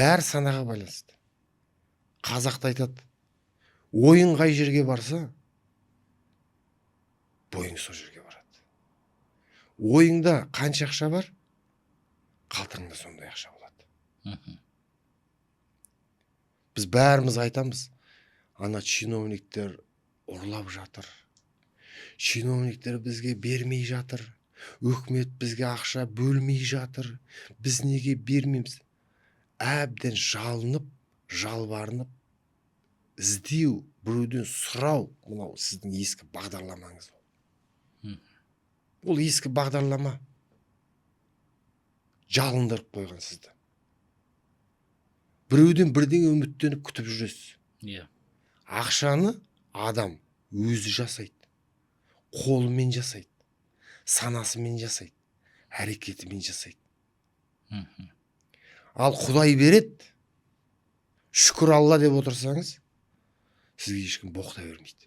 бәрі санаға байланысты. Қазақта айтады, ойың қай жерге барса, бойың сол жерге барады. Ойыңда қанша ақша бар, қалтаңда сондай ақша болады. Біз бәріміз айтамыз, ана чиновниктер ұрлап жатыр. Чиновниктер бізге бермей жатыр. Өкімет бізге ақша бөлмей жатыр. Біз неге бермейміз? Әбден жалынып, жалбарынып, іздеу, біреуден сұрау, мынау сіздің ескі бағдарламаңыз. Ол ескі бағдарлама жалындырып қойған сізді. Біреуден бірдеңе үміттеніп күтіп жүресіз. Ақшаны адам өзі жасайды. Қолымен жасайды. Санасымен жасайды. Әрекетімен жасайды. Ал Құдай береді. Шүкір Алла деп отырсаңыз, сізге ешкім боқтай бермейді.